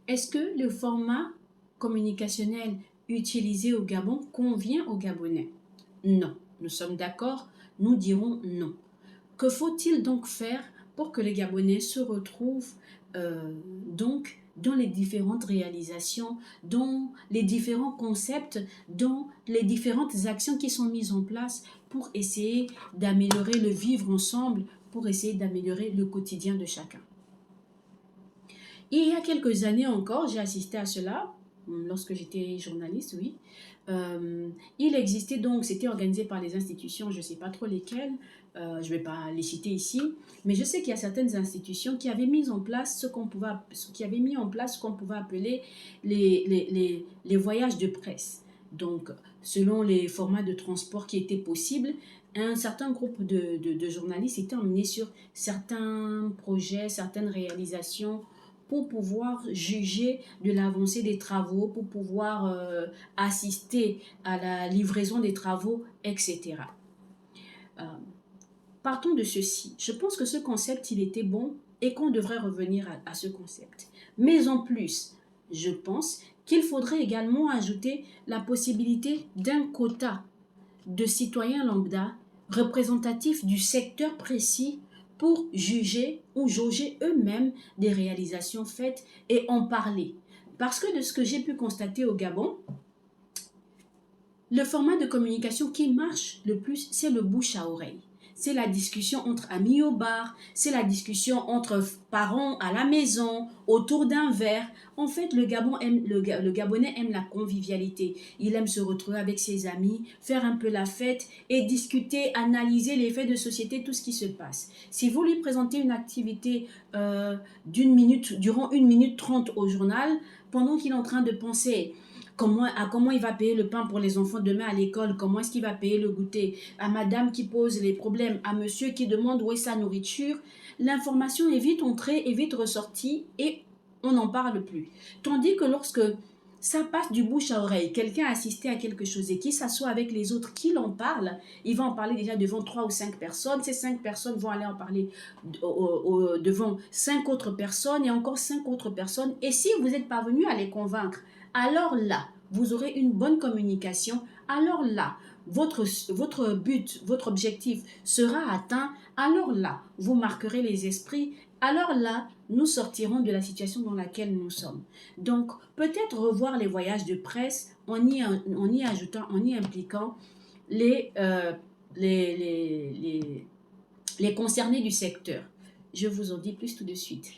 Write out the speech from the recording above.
Est-ce que le format communicationnel utilisé au Gabon convient aux Gabonais? Non. Nous sommes d'accord? Nous dirons non. Que faut-il donc faire pour que les Gabonais se retrouvent donc dans les différentes réalisations, dans les différents concepts, dans les différentes actions qui sont mises en place pour essayer d'améliorer le vivre ensemble, pour essayer d'améliorer le quotidien de chacun? Il y a quelques années encore, j'ai assisté à cela, lorsque j'étais journaliste, oui. Il existait donc, c'était organisé par les institutions, je ne sais pas trop lesquelles, je ne vais pas les citer ici, mais je sais qu'il y a certaines institutions qui avaient mis en place ce qu'on pouvait appeler les voyages de presse. Donc, selon les formats de transport qui étaient possibles, un certain groupe de journalistes étaient emmenés sur certains projets, certaines réalisations, pour pouvoir juger de l'avancée des travaux, pour pouvoir assister à la livraison des travaux, etc. Euh, Partons de ceci. Je pense que ce concept, il était bon et qu'on devrait revenir à ce concept. Mais en plus, je pense qu'il faudrait également ajouter la possibilité d'un quota de citoyens lambda représentatifs du secteur précis pour juger ou jauger eux-mêmes des réalisations faites et en parler. Parce que de ce que j'ai pu constater au Gabon, le format de communication qui marche le plus, c'est le bouche à oreille. C'est la discussion entre amis au bar, c'est la discussion entre parents à la maison, autour d'un verre. En fait, le Gabonais aime la convivialité. Il aime se retrouver avec ses amis, faire un peu la fête et discuter, analyser les faits de société, tout ce qui se passe. Si vous lui présentez une activité d'une minute, durant 1 minute 30 au journal, pendant qu'il est en train de penser comment il va payer le pain pour les enfants demain à l'école, comment est-ce qu'il va payer le goûter, à madame qui pose les problèmes, à monsieur qui demande où est sa nourriture, l'information est vite entrée et vite ressortie et on n'en parle plus. Tandis que lorsque ça passe du bouche à oreille, quelqu'un a assisté à quelque chose et qui s'assoit avec les autres, qui l'en parle, il va en parler déjà devant 3 ou 5 personnes, ces 5 personnes vont aller en parler devant 5 autres personnes et encore 5 autres personnes, et si vous êtes parvenu à les convaincre, alors là, vous aurez une bonne communication. Alors là, votre but, votre objectif sera atteint. Alors là, vous marquerez les esprits. Alors là, nous sortirons de la situation dans laquelle nous sommes. Donc, peut-être revoir les voyages de presse en y impliquant les, euh, les concernés du secteur. Je vous en dis plus tout de suite.